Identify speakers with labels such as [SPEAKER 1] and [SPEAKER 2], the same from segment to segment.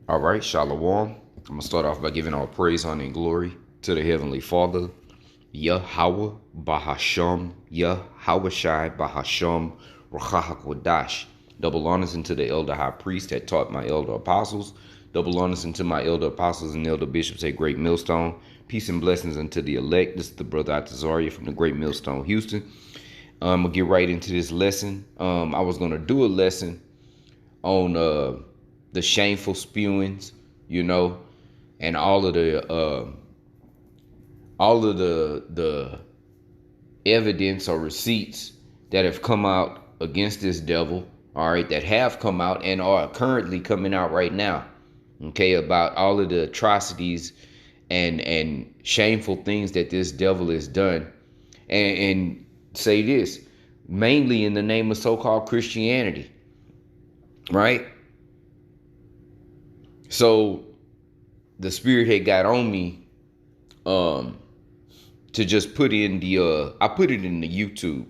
[SPEAKER 1] All right, Shalom. I'm going to start off by giving all praise, honor, and glory to the Heavenly Father, Yahweh Bahasham, Yahweh Shai Bahasham, Rachahakodash. Double honors unto the elder high priest that taught my elder apostles. Double honors unto my elder apostles and elder bishops at Great Millstone. Peace and blessings unto the elect. This is the brother Atazaria from the Great Millstone, Houston. I'm going to get right into this lesson. I was going to do a lesson on the shameful spewings, and all of the evidence or receipts that have come out against this devil, all right, that have come out and are currently coming out right now, okay, about all of the atrocities and shameful things that this devil has done, and say this, mainly in the name of so-called Christianity, right? So the spirit had got on me to just put in I put it in the YouTube.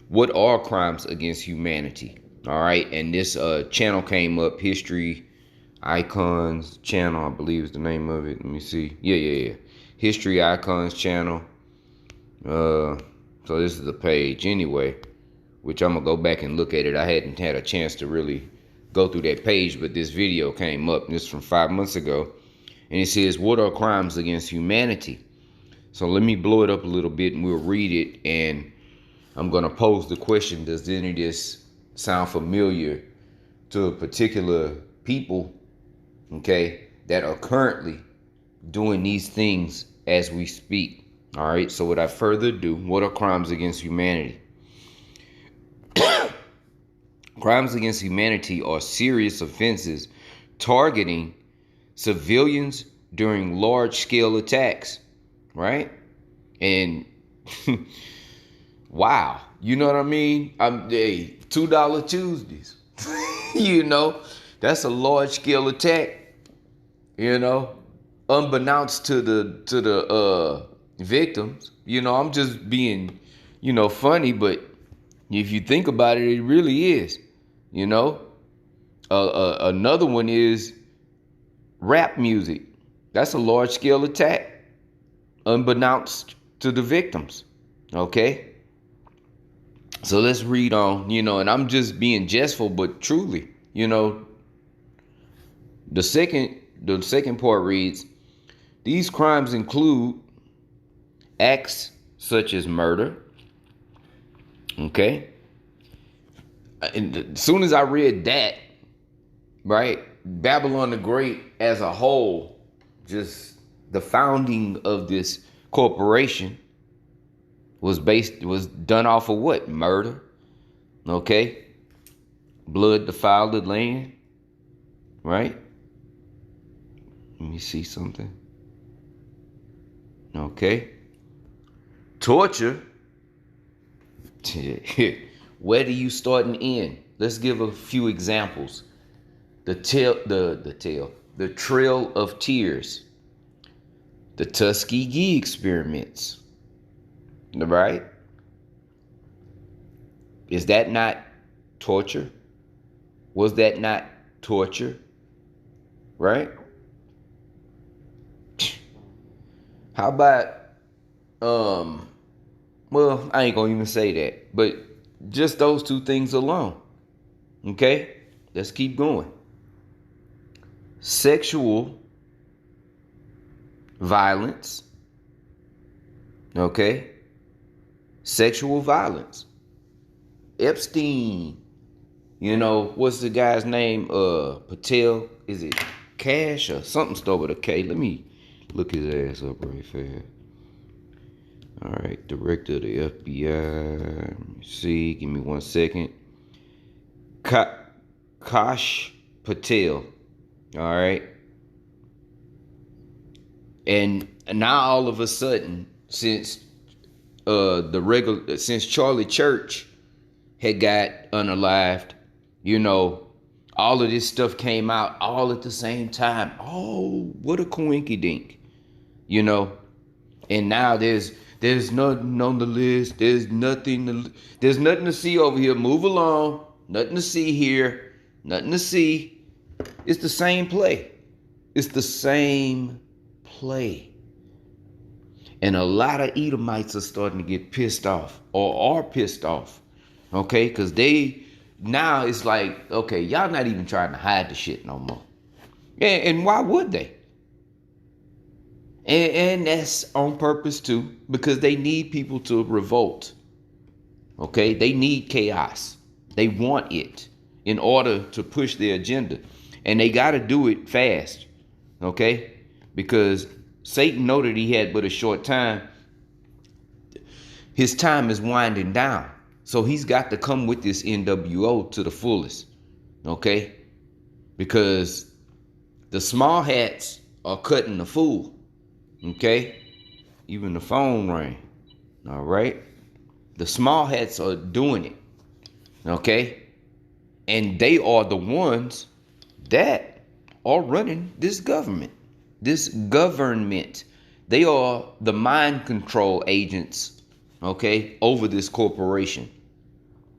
[SPEAKER 1] What are crimes against humanity? All right. And this channel came up, History Icons channel, I believe is the name of it. Let me see. Yeah. History Icons channel. So this is the page anyway, which I'm going to go back and look at it. I hadn't had a chance to really go through that page, but this video came up. This is from 5 months ago. And it says, what are crimes against humanity? So let me blow it up a little bit and we'll read it. And I'm going to pose the question, does any of this sound familiar to a particular people, okay, that are currently doing these things as we speak? All right. So without further ado, what are crimes against humanity? Crimes against humanity are serious offenses targeting civilians during large-scale attacks, right? And wow, you know what I mean? $2 Tuesdays, that's a large-scale attack, unbeknownst to the victims. I'm just being, funny, but if you think about it, it really is. Another one is rap music. That's a large scale attack, unbeknownst to the victims. Okay. So let's read on, and I'm just being jestful, but truly, the second part reads, these crimes include acts such as murder. Okay. And as soon as I read that, right, Babylon the Great as a whole, just the founding of this corporation was done off of what? Murder. Okay. Blood defiled the land. Right. Let me see something. Okay. Torture. Where do you start and end? Let's give a few examples. The Trail of Tears, the Tuskegee experiments, right? Is that not torture? Was that not torture? Right? How about, well, I ain't gonna even say that, but just those two things alone. Okay? Let's keep going. Sexual violence. Okay? Sexual violence. Epstein. What's the guy's name? Patel. Is it Cash or something started with a K? Let me look his ass up right fast. All right, director of the FBI. Let me see, give me 1 second. Kash Patel. All right. And now all of a sudden, since Charlie Church had got unalived, all of this stuff came out all at the same time. Oh, what a coinkydink, And now there's nothing on the list. There's nothing to see over here. Move along. Nothing to see here. Nothing to see. It's the same play. It's the same play. And a lot of Edomites are starting to get pissed off or are pissed off. Okay? Because now it's like, okay, y'all not even trying to hide the shit no more. And why would they? And that's on purpose too, because they need people to revolt. Okay? They need chaos. They want it in order to push their agenda. And they got to do it fast. Okay? Because Satan know that he had but a short time. His time is winding down. So he's got to come with this NWO to the fullest. Okay? Because the small hats are cutting the fool. Okay? Even the phone rang. All right? The small hats are doing it. Okay? And they are the ones that are running this government. This government. They are the mind control agents, okay, over this corporation.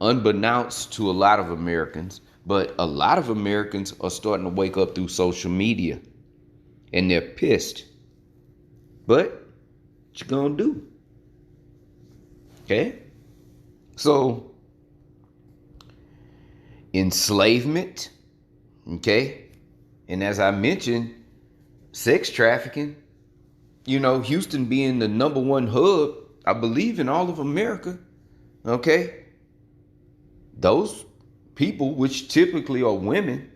[SPEAKER 1] Unbeknownst to a lot of Americans, but a lot of Americans are starting to wake up through social media. And they're pissed. But what you gonna do? Okay? So, enslavement, okay? And as I mentioned, sex trafficking, Houston being the number one hub, I believe, in all of America, okay? Those people, which typically are women,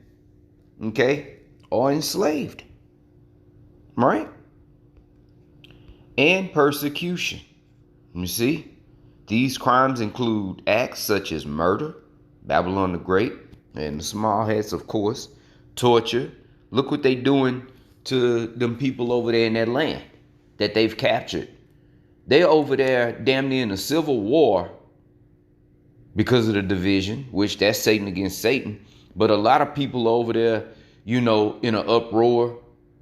[SPEAKER 1] okay, are enslaved, right? And persecution. You see, these crimes include acts such as murder, Babylon the Great, and the small hats, of course, torture. Look what they doing to them people over there in that land that they've captured. They're over there damn near in a civil war because of the division, which that's Satan against Satan. But a lot of people over there, in an uproar,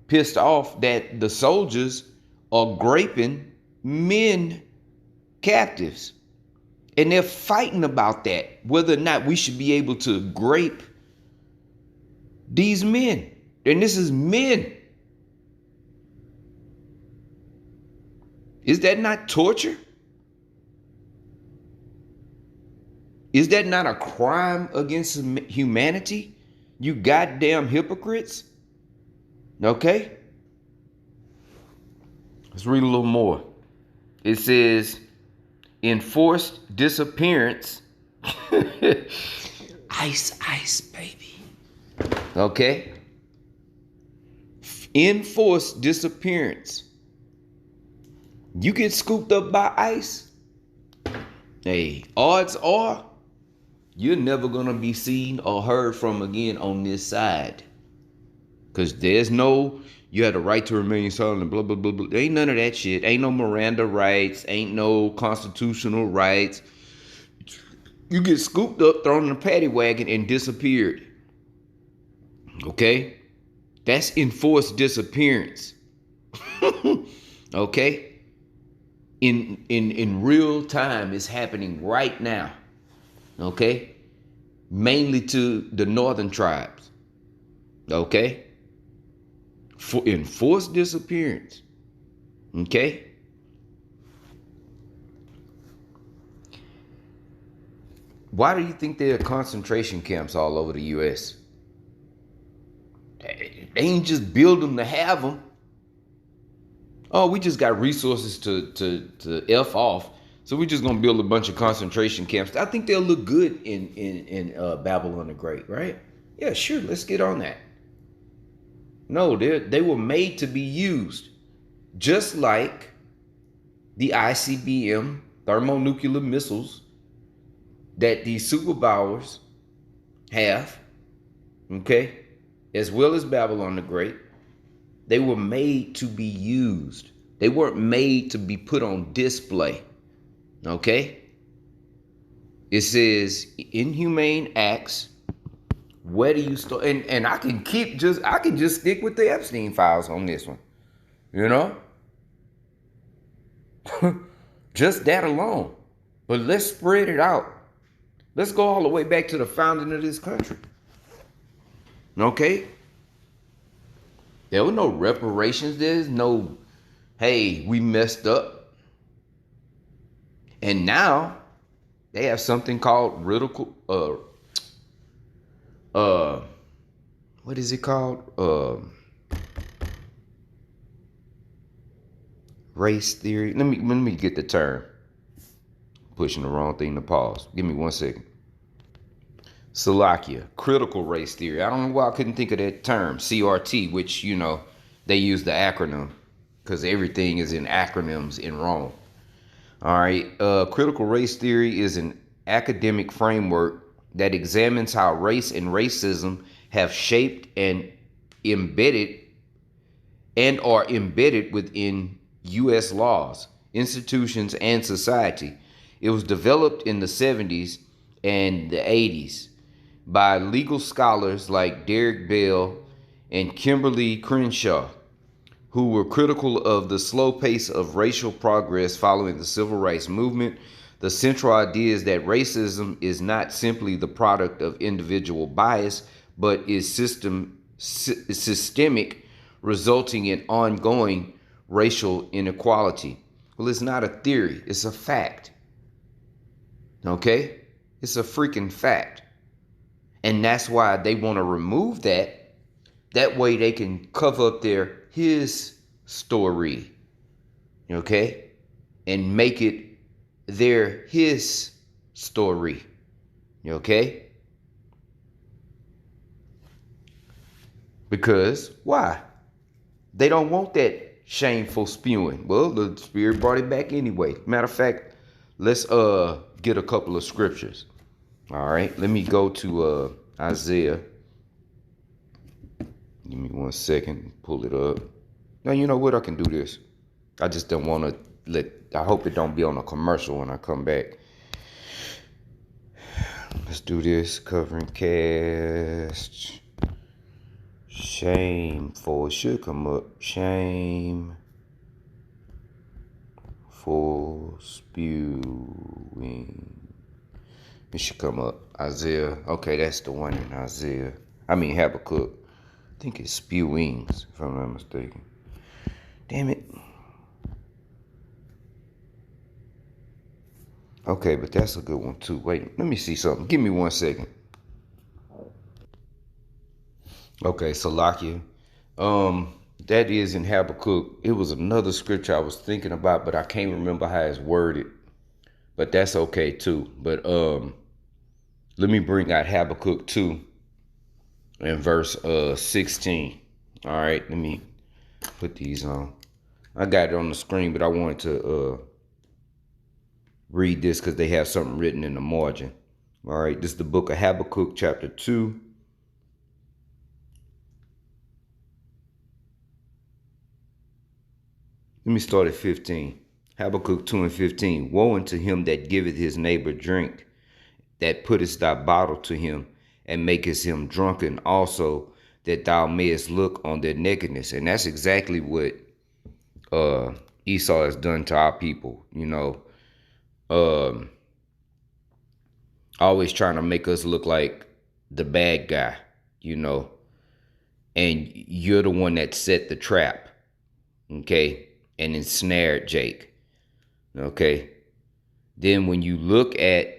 [SPEAKER 1] pissed off that the soldiers are graping men captives. And they're fighting about that, whether or not we should be able to grape these men. And this is men. Is that not torture? Is that not a crime against humanity? You goddamn hypocrites. Okay? Let's read a little more. It says, enforced disappearance. Ice, baby. Okay? Enforced disappearance. You get scooped up by ICE. Hey, odds are you're never going to be seen or heard from again on this side. Because there's you had a right to remain silent, blah, blah, blah, blah. There ain't none of that shit. Ain't no Miranda rights. Ain't no constitutional rights. You get scooped up, thrown in a paddy wagon, and disappeared. Okay? That's enforced disappearance. Okay? In real time, it's happening right now. Okay? Mainly to the northern tribes. Okay? For enforced disappearance. Okay? Why do you think there are concentration camps all over the U.S.? They ain't just build them to have them. Oh, we just got resources to F off. So we're just going to build a bunch of concentration camps. I think they'll look good in Babylon the Great, right? Yeah, sure. Let's get on that. No, they were made to be used. Just like the ICBM thermonuclear missiles that these superpowers have, okay, as well as Babylon the Great. They were made to be used. They weren't made to be put on display. Okay? It says inhumane acts. Where do you start? And I can just stick with the Epstein files on this one. Just that alone. But let's spread it out. Let's go all the way back to the founding of this country. Okay? There were no reparations. There's no, hey, we messed up. And now they have something called uh, what is it called? Race theory. Let me get the term. Pushing the wrong thing to pause. Give me 1 second. Salakia, critical race theory. I don't know why I couldn't think of that term. CRT, which, they use the acronym because everything is in acronyms in Rome. All right. Critical race theory is an academic framework that examines how race and racism have shaped and embedded and are embedded within U.S. laws, institutions, and society. It was developed in the 70s and the 80s by legal scholars like Derek Bell and Kimberly Crenshaw, who were critical of the slow pace of racial progress following the civil rights movement. The central idea is that racism is not simply the product of individual bias, but is systemic, resulting in ongoing racial inequality. Well, it's not a theory, it's a fact. Okay? It's a freaking fact. And that's why they want to remove that. That way they can cover up his story. Okay? And make it his story. Okay? Because why? They don't want that shameful spewing. Well, the Spirit brought it back anyway. Matter of fact, let's get a couple of scriptures. All right, let me go to Isaiah. Give me 1 second, pull it up. Now, you know what? I can do this. I just don't want to I hope it don't be on a commercial when I come back. Let's do this. Covering cast. Shameful. It should come up. Shameful spewing. It should come up. Isaiah. Okay, that's the one in Isaiah. Habakkuk. I think it's spewings, if I'm not mistaken. Damn it. Okay, but that's a good one too. Wait, let me see something. Give me 1 second. Okay, Salakia. That is in Habakkuk. It was another scripture I was thinking about, but I can't remember how it's worded. But that's okay too. But let me bring out Habakkuk 2 and verse 16. All right, let me put these on. I got it on the screen, but I wanted to read this because they have something written in the margin. All right, this is the book of Habakkuk, chapter 2. Let me start at 15. Habakkuk 2 and 15. Woe unto him that giveth his neighbor drink, that puttest thy bottle to him, and makest him drunken also, that thou mayest look on their nakedness. And that's exactly what Esau has done to our people. Always trying to make us look like the bad guy, and you're the one that set the trap, okay, and ensnared Jake, okay. Then when you look at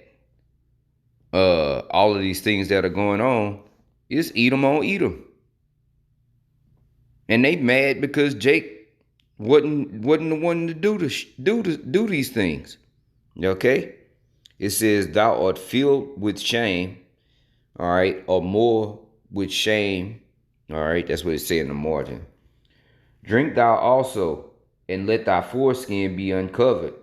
[SPEAKER 1] all of these things that are going on, it's Edom on Edom, and they mad because Jake wasn't the one to do these things, okay. It says, thou art filled with shame, all right, or more with shame, all right. That's what it says in the margin. Drink thou also, and let thy foreskin be uncovered.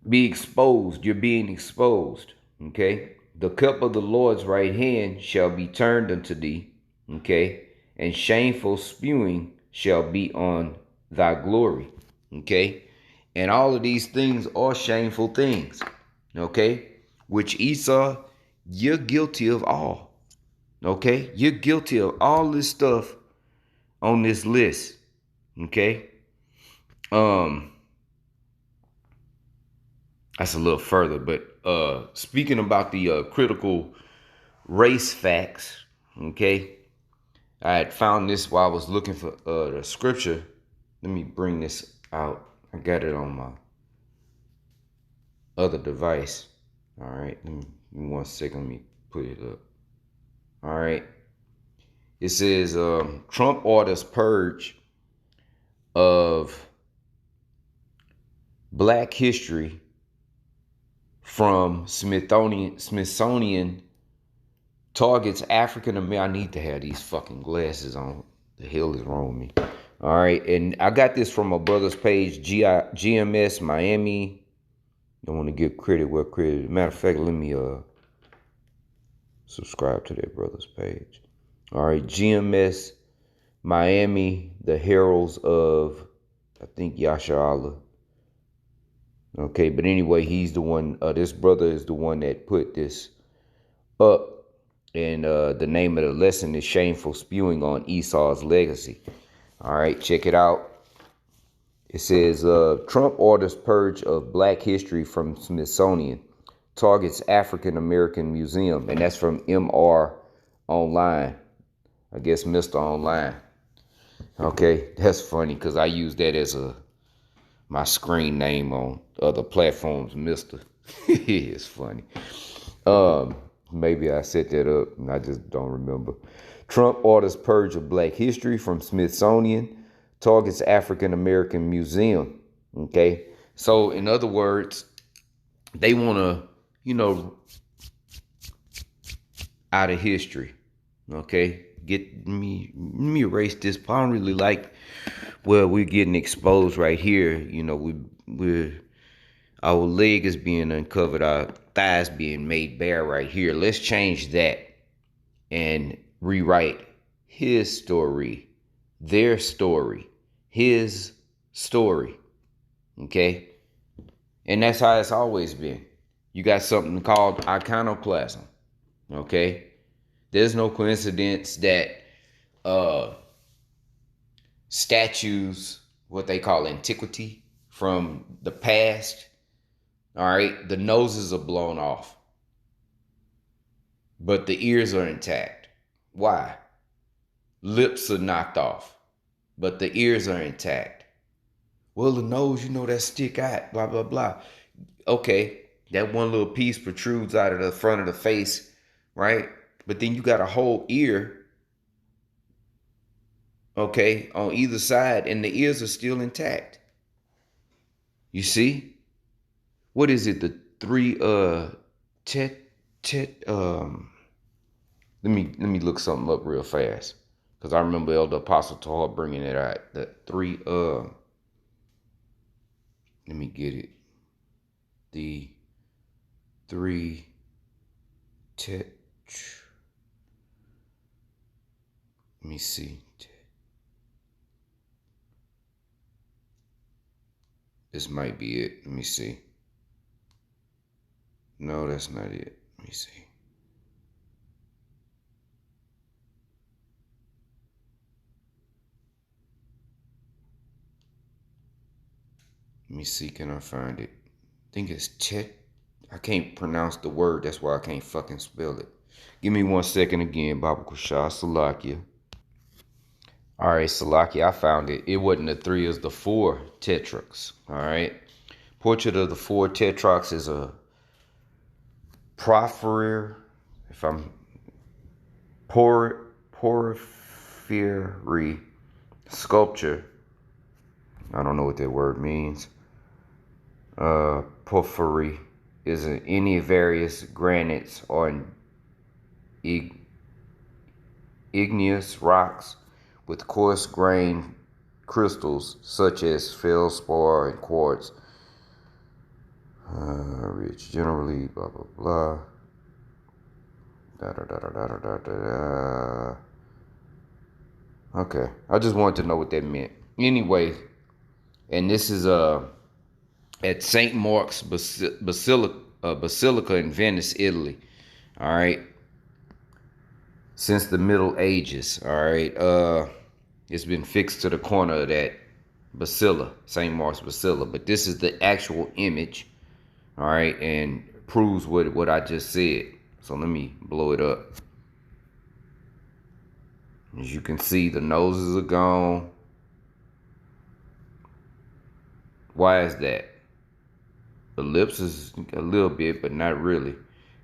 [SPEAKER 1] Be exposed. You're being exposed, okay. The cup of the Lord's right hand shall be turned unto thee, okay, and shameful spewing shall be on thy glory, okay. And all of these things are shameful things, okay, which Esau, you're guilty of all, okay. You're guilty of all this stuff on this list, okay. That's a little further, but speaking about the critical race facts, okay, I had found this while I was looking for the scripture. Let me bring this out. I got it on my other device. All right, give me 1 second. Let me put it up. All right. It says Trump orders purge of Black history from Smithsonian targets African American. I need to have these fucking glasses on. The hell is wrong with me? All right, and I got this from my brother's page, GMS Miami. Don't want to give credit where credit. Matter of fact, let me subscribe to that brother's page. All right, GMS Miami, the heralds of, I think, Yasha Allah. Okay, but anyway, he's the one, this brother is the one that put this up. And the name of the lesson is Shameful Spewing on Esau's Legacy. All right, check it out. It says, Trump orders purge of Black history from Smithsonian, targets African American Museum. And that's from MR Online. I guess Mr. Online. Okay, that's funny because I use that as my screen name on other platforms, Mr. It's funny. Maybe I set that up and I just don't remember. Trump orders purge of Black history from Smithsonian, targets African American Museum. Okay, so in other words, they want to, out of history. Okay, let me erase this. I don't really like where we're getting exposed right here. We're our leg is being uncovered, our thighs being made bare right here. Let's change that and rewrite his story, their story, his story. Okay, and that's how it's always been. You got something called iconoclasm. Okay, there's no coincidence that statues, what they call antiquity from the past, all right, the noses are blown off, but the ears are intact. Why? Lips are knocked off, but the ears are intact. Well, the nose, that stick out, blah, blah, blah. Okay, that one little piece protrudes out of the front of the face, right? But then you got a whole ear, okay, on either side, and the ears are still intact. You see? What is it? The three let me look something up real fast, because I remember Elder Apostle Tar bringing it out. The three let me get it. The three let me see. This might be it. Let me see. No, that's not it. Let me see. Let me see. Can I find it? I think it's Chet. I can't pronounce the word. That's why I can't fucking spell it. Give me 1 second again, Baba Kushah Salakia. All right, Salakia, I found it. It wasn't the three, it was the four tetrarchs. All right. Portrait of the four tetrarchs is a porphyry, porphyry sculpture. I don't know what that word means. Porphyry is any various granites or igneous rocks with coarse grained crystals such as feldspar and quartz. Rich generally, blah blah blah. Okay, I just wanted to know what that meant. Anyway, and this is at St. Mark's Basilica in Venice, Italy. All right, since the Middle Ages. All right, it's been fixed to the corner of that basilica, St. Mark's Basilica. But this is the actual image. All right, and proves what I just said. So let me blow it up. As you can see, the noses are gone. Why is that? The lips is a little bit, but not really.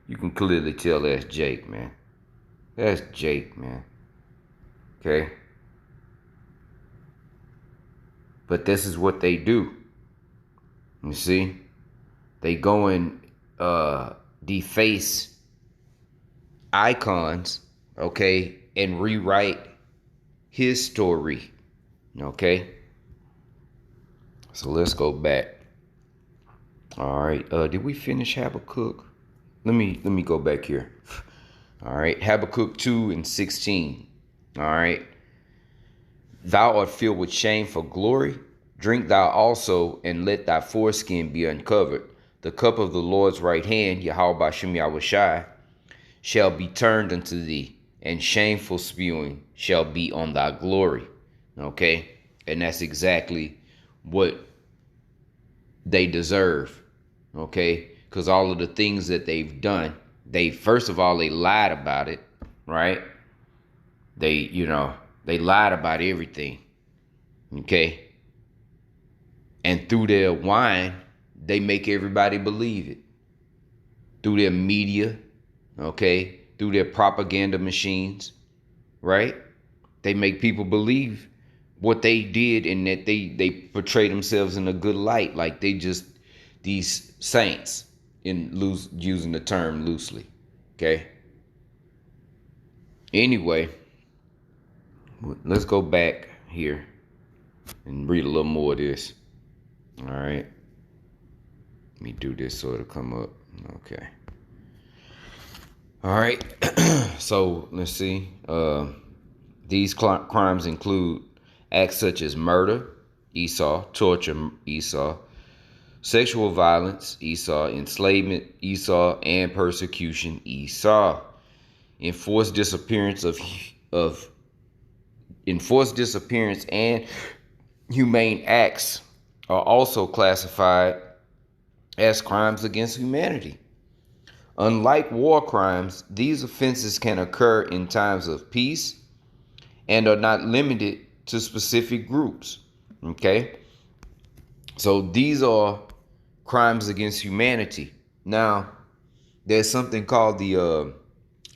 [SPEAKER 1] You can clearly tell that's Jake, man. That's Jake, man. Okay? But this is what they do. You see? They go and deface icons, okay, and rewrite his story. Okay? So let's go back. All right. Did we finish Habakkuk? Let me go back here. All right. Habakkuk 2:16. All right. Thou art filled with shame for glory. Drink thou also, and let thy foreskin be uncovered. The cup of the Lord's right hand, Yahweh Bashem Yahushai, shall be turned unto thee, and shameful spewing shall be on thy glory. Okay? And that's exactly what they deserve. Okay? Because all of the things that they've done, first of all, they lied about it, right? They lied about everything. Okay? And through their wine, they make everybody believe it. Through their media, okay? Through their propaganda machines, right? They make people believe what they did, and that they portray themselves in a good light, like they just these saints, using the term loosely. Okay? Anyway, let's go back here and read a little more of this. All right. Let me do this so it'll come up. Okay. All right. So let's see. These crimes include acts such as murder, Esau; torture, Esau; sexual violence, Esau; enslavement, Esau; and persecution, Esau. Enforced disappearance and humane acts are also classified as crimes against humanity. Unlike war crimes, these offenses can occur in times of peace and are not limited to specific groups. Okay? So these are crimes against humanity. Now, there's something called the,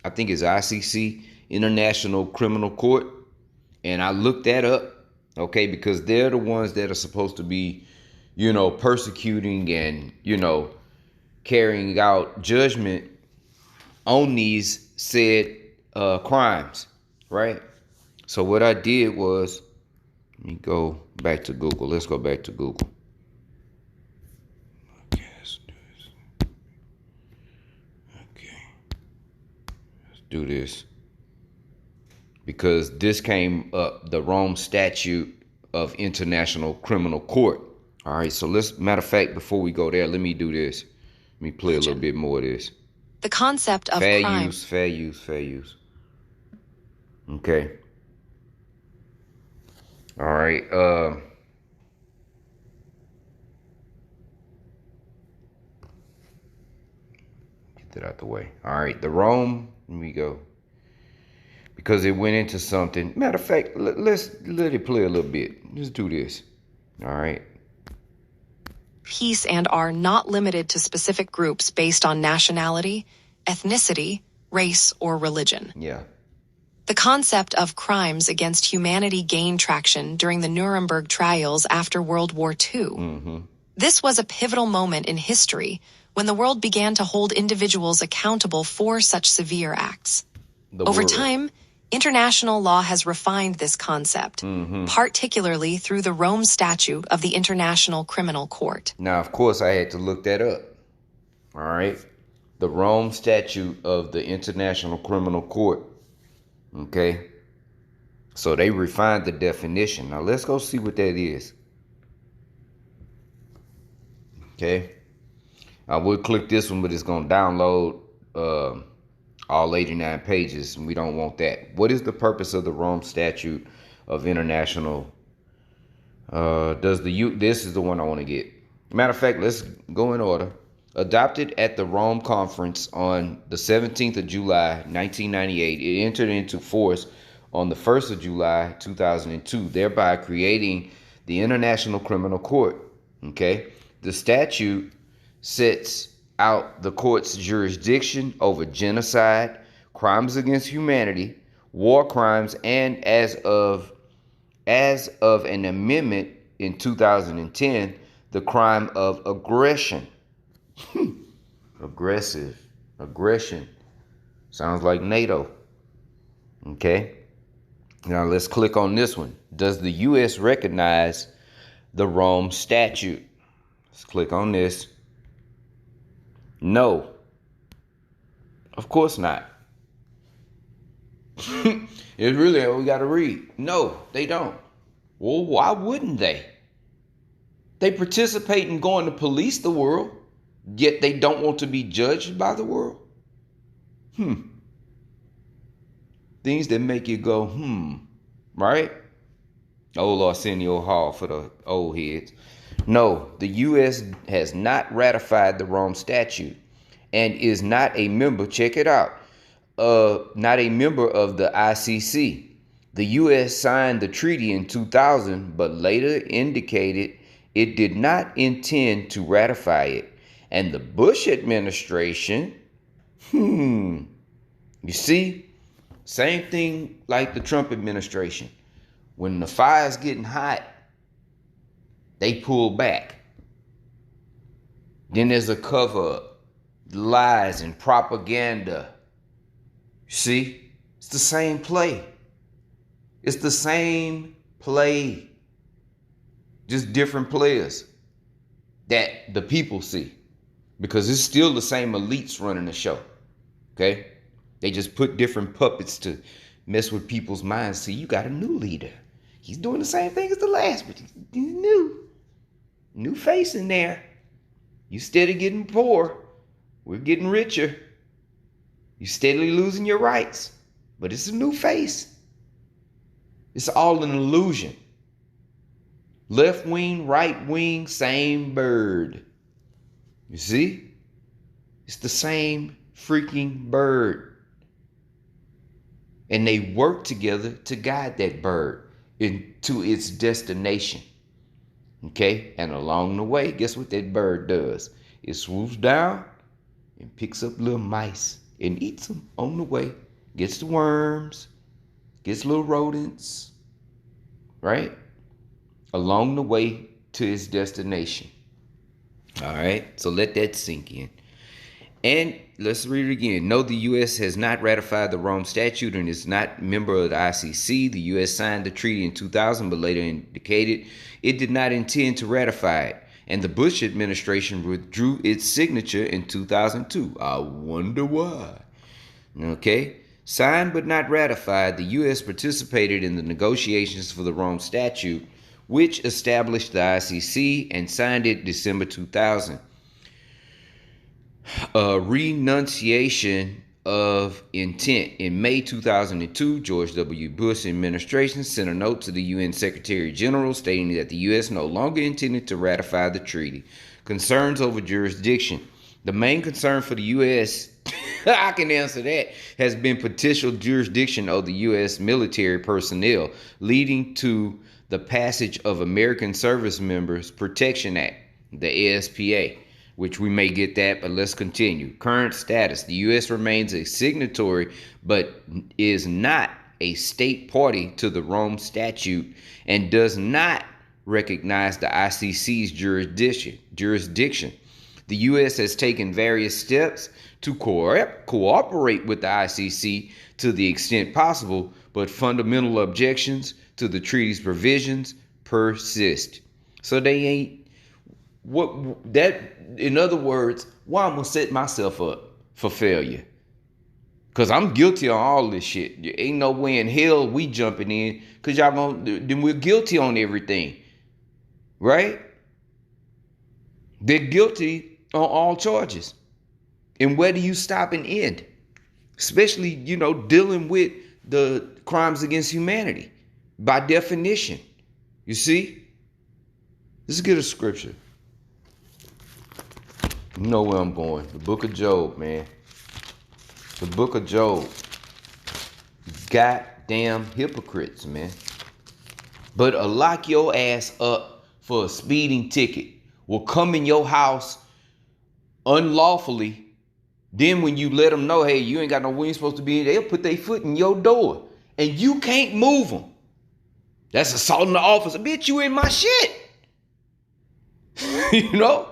[SPEAKER 1] I think it's ICC, International Criminal Court. And I looked that up, okay, because they're the ones that are supposed to be, persecuting and, carrying out judgment on these said crimes, right? So what I did was, let me go back to Google. Let's go back to Google. Okay, let's do this. Okay, let's do this. Because this came up, the Rome Statute of International Criminal Court. All right, so matter of fact, before we go there, let me do this. Let me play a little bit more of this.
[SPEAKER 2] The concept of crime.
[SPEAKER 1] Fair use. Okay. All right. Get that out the way. All right, the Rome. Let me go. Because it went into something. Matter of fact, let's let it play a little bit. Let's do this. All right.
[SPEAKER 2] Peace and are not limited to specific groups based on nationality, ethnicity, race, or religion.
[SPEAKER 1] Yeah.
[SPEAKER 2] The concept of crimes against humanity gained traction during the Nuremberg trials after World War II.
[SPEAKER 1] Mm-hmm.
[SPEAKER 2] This was a pivotal moment in history when the world began to hold individuals accountable for such severe acts. Over time, international law has refined this concept, particularly through the Rome Statute of the International Criminal Court.
[SPEAKER 1] Now, of course, I had to look that up. All right. The Rome Statute of the International Criminal Court. Okay. So they refined the definition. Now, let's go see what that is. Okay. I would click this one, but it's going to download all 89 pages, and we don't want that. What is the purpose of the Rome Statute of International? This is the one I want to get. Matter of fact, let's go in order. Adopted at the Rome Conference on the 17th of July, 1998, it entered into force on the 1st of July, 2002, thereby creating the International Criminal Court. Okay? The statute sets out the court's jurisdiction over genocide, crimes against humanity, war crimes, and as of an amendment in 2010, the crime of aggression. Aggression. Sounds like NATO. Okay. Now let's click on this one. Does the U.S. recognize the Rome Statute? Let's click on this. No. Of course not. It's really what we got to read. No, they don't. Well, why wouldn't they? They participate in going to police the world, yet they don't want to be judged by the world. Things that make you go, right? Old Arsenio Hall for the old heads. No, the U.S. has not ratified the Rome Statute and is not a member, check it out, not a member of the ICC. The U.S. signed the treaty in 2000, but later indicated it did not intend to ratify it. And the Bush administration, you see, same thing like the Trump administration. When the fire's getting hot, they pull back. Then there's a cover-up, lies and propaganda. See, it's the same play. It's the same play. Just different players that the people see. Because it's still the same elites running the show. Okay? They just put different puppets to mess with people's minds. See, you got a new leader. He's doing the same thing as the last, but he's new. New face in there. You steady getting poor. We're getting richer. You steadily losing your rights. But it's a new face. It's all an illusion. Left wing, right wing, same bird. You see? It's the same freaking bird. And they work together to guide that bird into its destination. Okay? And along the way, guess what that bird does? It swoops down and picks up little mice and eats them on the way. Gets the worms, gets little rodents, right? Along the way to its destination. All right? So let that sink in. And let's read it again. No, the U.S. has not ratified the Rome Statute and is not a member of the ICC. The U.S. signed the treaty in 2000, but later indicated it did not intend to ratify it. And the Bush administration withdrew its signature in 2002. I wonder why. Okay. Signed but not ratified, the U.S. participated in the negotiations for the Rome Statute, which established the ICC, and signed it December 2000. Renunciation of intent. In May 2002, George W. Bush administration sent a note to the UN Secretary General stating that the U.S. no longer intended to ratify the treaty. Concerns over jurisdiction. The main concern for the U.S., I can answer that, has been potential jurisdiction of the U.S. military personnel, leading to the passage of American Service Members Protection Act, the ASPA, which we may get that, but let's continue. Current status. The U.S. remains a signatory, but is not a state party to the Rome Statute and does not recognize the ICC's jurisdiction. The U.S. has taken various steps to cooperate with the ICC to the extent possible, but fundamental objections to the treaty's provisions persist. So they ain't what that. In other words, why I'm gonna set myself up for failure? Cause I'm guilty on all this shit. There ain't no way in hell we jumping in. Cause y'all gonna then we're guilty on everything, right? They're guilty on all charges. And where do you stop and end? Especially, dealing with the crimes against humanity. By definition. You see? Let's get a scripture. You know where I'm going. The book of Job, man. The book of Job. God damn hypocrites, man. But a lock your ass up for a speeding ticket will come in your house unlawfully. Then when you let them know, hey, you ain't got no where you supposed to be, they'll put their foot in your door and you can't move them. That's assaulting the officer. Bitch, you in my shit. You know?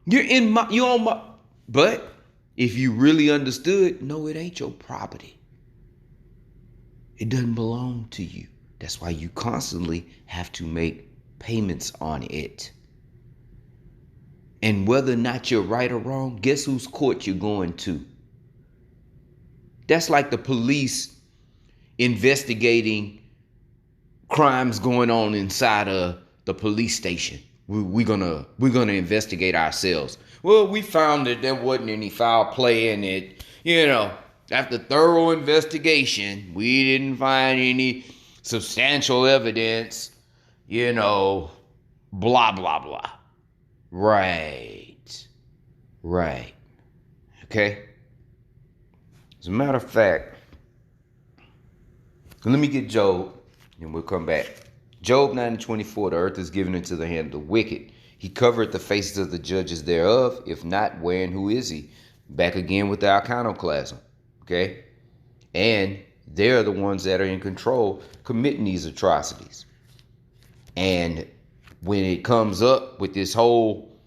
[SPEAKER 1] You on my, but if you really understood, no, it ain't your property. It doesn't belong to you. That's why you constantly have to make payments on it. And whether or not you're right or wrong, guess whose court you're going to? That's like the police investigating crimes going on inside of the police station. We're gonna investigate ourselves. Well, we found that there wasn't any foul play in it. You know, after thorough investigation, we didn't find any substantial evidence. You know, blah blah blah. Right. Okay. As a matter of fact, let me get Job, and we'll come back. Job 9:24, the earth is given into the hand of the wicked. He covered the faces of the judges thereof. If not, where and who is he? Back again with the iconoclasm. Okay? And they're the ones that are in control committing these atrocities. And when it comes up with this whole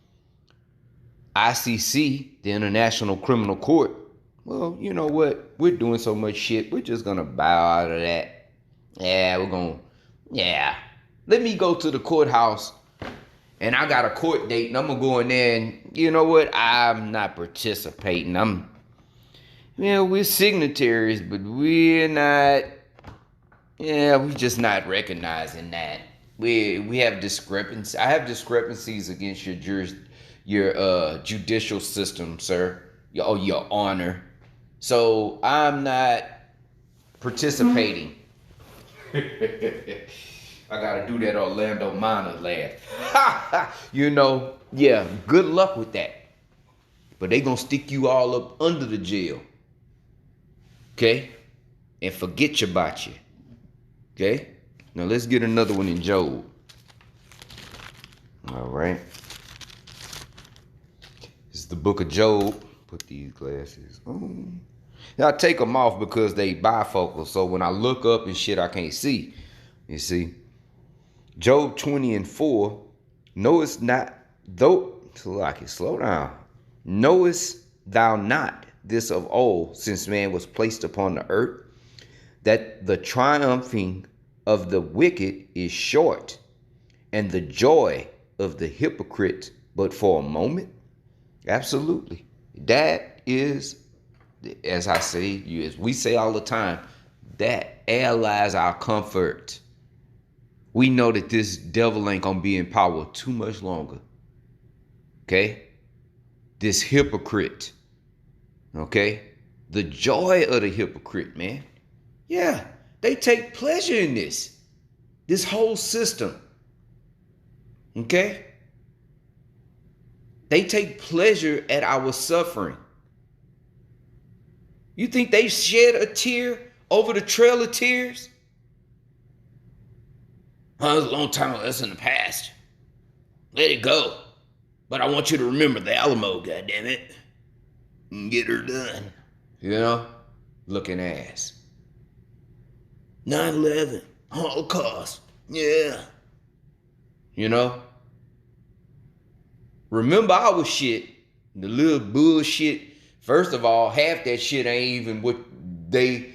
[SPEAKER 1] ICC, the International Criminal Court, well, you know what? We're doing so much shit. We're just going to bow out of that. Let me go to the courthouse and I got a court date and I'm going to go in there and you know what? I'm not participating. We're signatories, but we're not, we're just not recognizing that. We have discrepancies. I have discrepancies against your judicial system, sir. Your honor. So I'm not participating. I gotta do that Orlando Minor laugh. Good luck with that. But they gonna stick you all up under the jail. Okay? And forget about you. Okay? Now let's get another one in Job. All right. This is the book of Job. Put these glasses on. Now I take them off because they bifocal. So when I look up and shit, I can't see. You see? Job 20:4. Knowest not, slow down. Knowest thou not this of old, since man was placed upon the earth, that the triumphing of the wicked is short, and the joy of the hypocrite but for a moment? Absolutely. That is, as I say, as we say all the time, that allies our comfort. We know that this devil ain't gonna be in power too much longer. Okay? This hypocrite. Okay? The joy of the hypocrite, man. Yeah, they take pleasure in this whole system. Okay? They take pleasure at our suffering. You think they shed a tear over the Trail of Tears? It was a long time ago. That's in the past. Let it go. But I want you to remember the Alamo, goddammit. Get her done. You know? Looking ass. 9/11. Holocaust. Yeah. You know? Remember our shit. The little bullshit. First of all, half that shit ain't even what they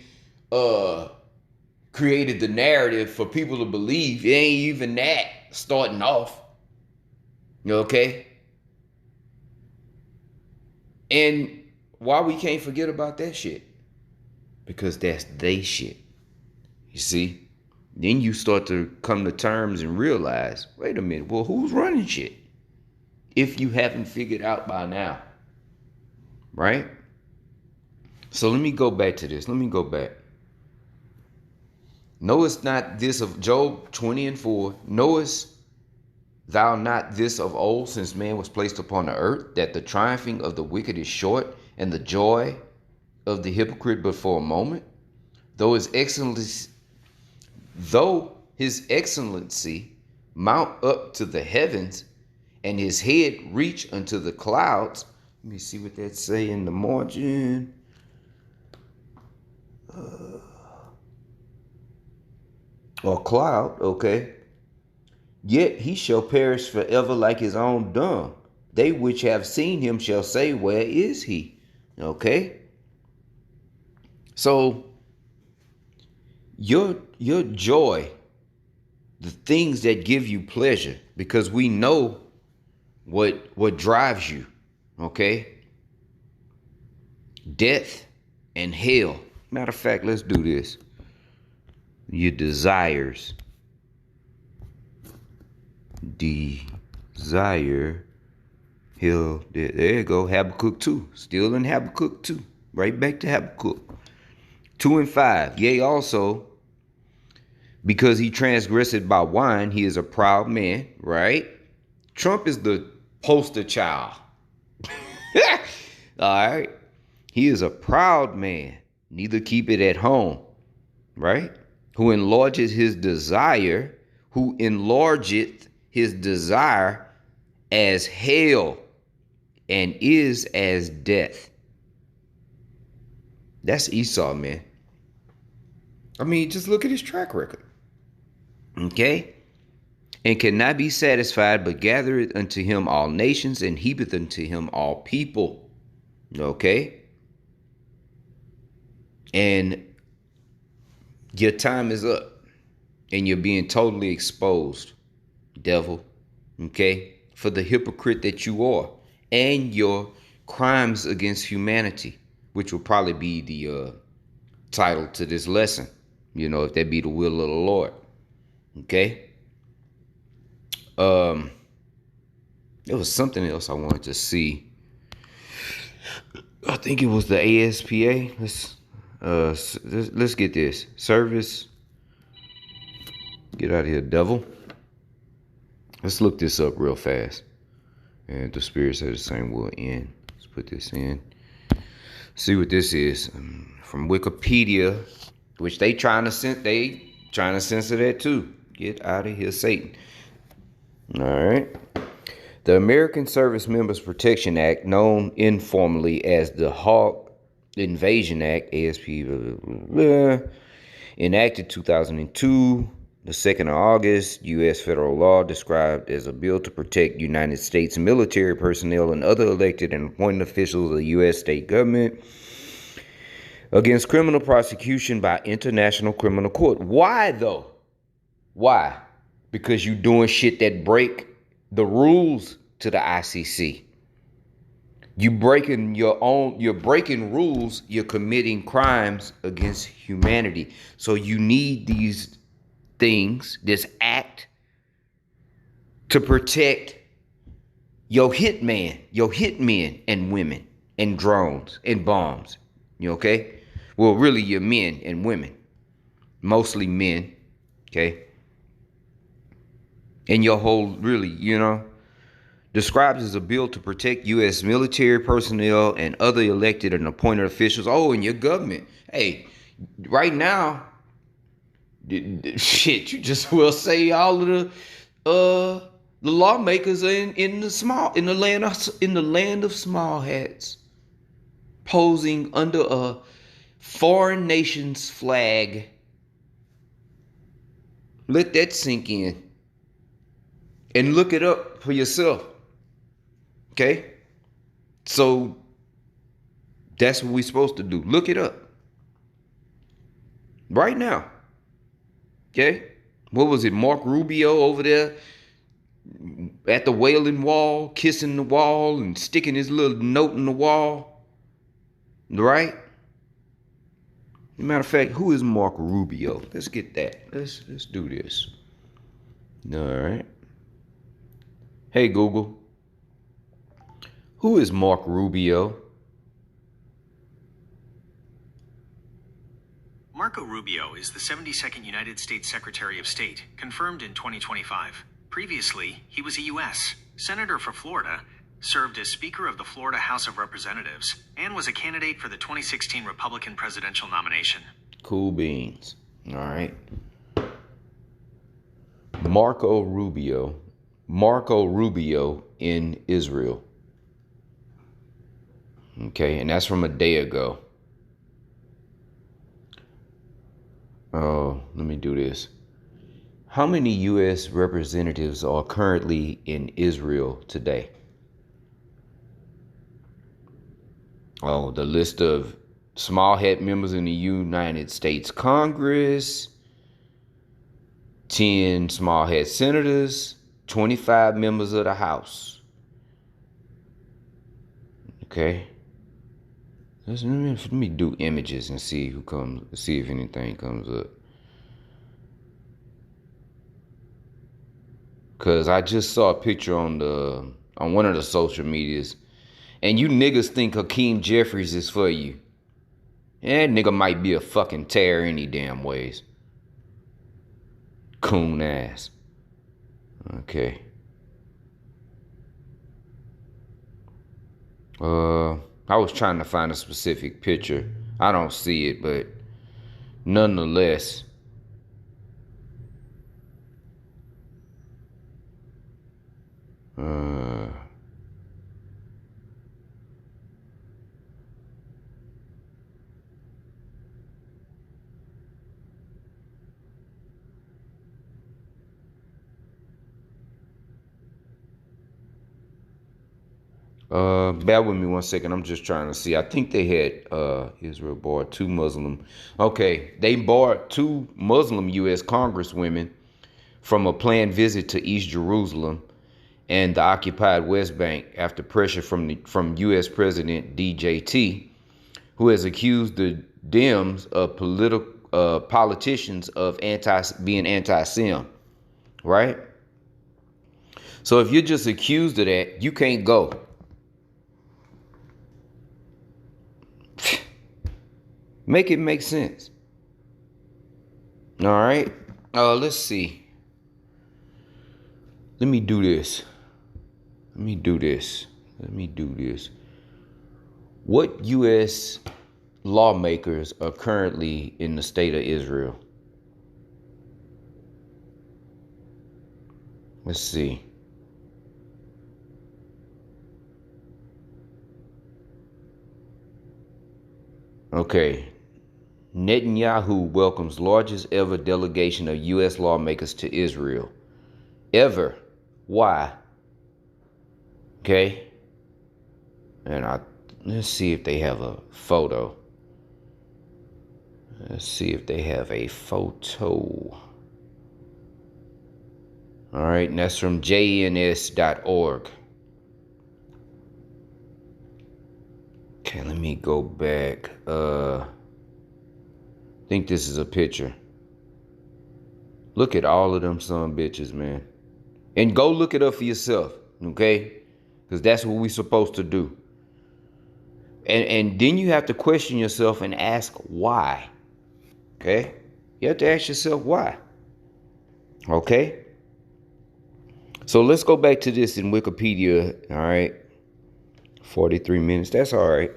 [SPEAKER 1] created the narrative for people to believe. It ain't even that starting off. Okay? And why we can't forget about that shit? Because that's they shit. You see? Then you start to come to terms and realize, wait a minute, well, who's running shit? If you haven't figured out by now. Right? So let me go back to this. Let me go back. Knowest not this of Job 20:4. Knowest thou not this of old, since man was placed upon the earth, that the triumphing of the wicked is short, and the joy of the hypocrite but for a moment? Though his excellency mount up to the heavens, and his head reach unto the clouds. Let me see what that say in the margin. Or cloud, okay. Yet he shall perish forever like his own dung. They which have seen him shall say, where is he? Okay. So your joy, the things that give you pleasure, because we know what drives you, okay? Death and hell. Matter of fact, let's do this. Your desires. Desire. Hell. There you go. Habakkuk 2. Still in Habakkuk 2. Right back to Habakkuk. 2 and 5. Yea, also, because he transgressed by wine, he is a proud man, right? Trump is the poster child. All right. He is a proud man, neither keep it at home, right? Who enlargeth his desire, as hell, and is as death. That's Esau, man. I mean, just look at his track record. Okay? And cannot be satisfied, but gathereth unto him all nations, and heapeth unto him all people. Okay? And your time is up, and you're being totally exposed, devil. Okay? For the hypocrite that you are, and your crimes against humanity, which will probably be the title to this lesson, you know, if that be the will of the Lord. Okay. There was something else I wanted to see. I think it was the ASPA. Let's get this service. Get out of here, devil. Let's look this up real fast. And the Spirit said the same will end. Let's put this in. See what this is from Wikipedia, which they trying to censor that too. Get out of here, Satan. All right. The American Service Members Protection Act, known informally as the Hawk Invasion Act, ASP, blah, blah, blah, enacted 2002. The 2nd of August, U.S. federal law described as a bill to protect United States military personnel and other elected and appointed officials of the U.S. state government against criminal prosecution by International Criminal Court. Why, though? Why? Because you doing shit that break the rules to the ICC. You're breaking rules, you're committing crimes against humanity. So you need these things, this act, to protect your hitmen and women and drones and bombs. You okay? Well, really your men and women. Mostly men, okay? And your whole, really, described as a bill to protect U.S. military personnel and other elected and appointed officials. Oh, and your government. Hey, right now, shit, you just will say all of the lawmakers are in the land of small hats, posing under a foreign nation's flag. Let that sink in. And look it up for yourself. Okay? So that's what we're supposed to do. Look it up. Right now. Okay? What was it? Mark Rubio over there at the Wailing Wall, kissing the wall and sticking his little note in the wall. Right? Matter of fact, who is Mark Rubio? Let's get that. Let's do this. All right. Hey, Google. Who is Mark Rubio?
[SPEAKER 3] Marco Rubio is the 72nd United States Secretary of State, confirmed in 2025. Previously, he was a U.S. Senator for Florida, served as Speaker of the Florida House of Representatives, and was a candidate for the 2016 Republican presidential nomination.
[SPEAKER 1] Cool beans. All right. Marco Rubio in Israel. Okay, and that's from a day ago. Oh, let me do this. How many U.S. representatives are currently in Israel today? Oh, the list of small hat members in the United States Congress, 10 small hat senators, 25 members of the House. Okay. Let me do images and see see if anything comes up. Cause I just saw a picture on one of the social medias, and you niggas think Hakeem Jeffries is for you. That nigga might be a fucking terror any damn ways. Coon ass. Okay. I was trying to find a specific picture. I don't see it, but nonetheless. Bear with me 1 second. I'm just trying to see. I think they had Israel barred 2 Muslim. Okay, they barred 2 Muslim U.S. Congresswomen from a planned visit to East Jerusalem and the occupied West Bank after pressure from U.S. President DJT, who has accused the Dems of politicians of being anti-Sem, right? So if you're just accused of that, you can't go. Make it make sense. All right. Let's see. Let me do this. What U.S. lawmakers are currently in the state of Israel? Let's see. Okay. Netanyahu welcomes largest ever delegation of U.S. lawmakers to Israel. Ever. Why? Okay. And let's see if they have a photo. All right, and that's from jns.org. Okay, let me go back. I think this is a picture. Look at all of them son bitches, man. And go look it up for yourself, okay? Because that's what we're supposed to do. And then you have to question yourself and ask why. Okay? You have to ask yourself why. Okay? So let's go back to this in Wikipedia, all right? 43 minutes, that's all right.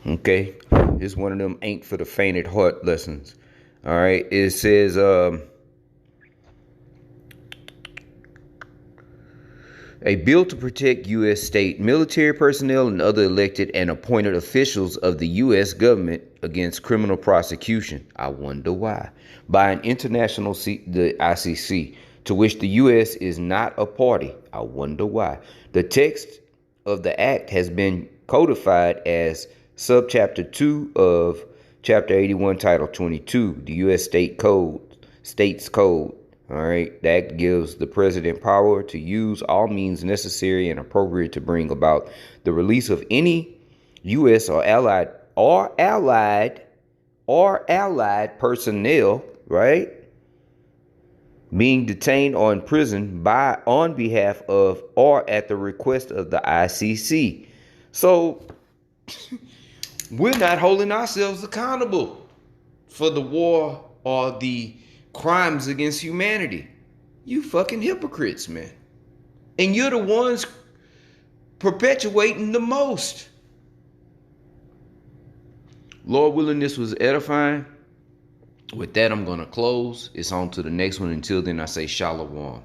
[SPEAKER 1] Okay? It's one of them ain't for the faint at heart lessons. All right? It says, a bill to protect U.S. state military personnel and other elected and appointed officials of the U.S. government against criminal prosecution. I wonder why. By an international the ICC, to which the U.S. is not a party. I wonder why. The text of the act has been codified as subchapter 2 of Chapter 81, Title 22, the U.S. States Code. All right, the act gives the president power to use all means necessary and appropriate to bring about the release of any U.S. or allied personnel, right, being detained or imprisoned on behalf of or at the request of the ICC. So we're not holding ourselves accountable for the war or the crimes against humanity. You fucking hypocrites, man. And you're the ones perpetuating the most. Lord willing, this was edifying. With that, I'm going to close. It's on to the next one. Until then, I say shalom.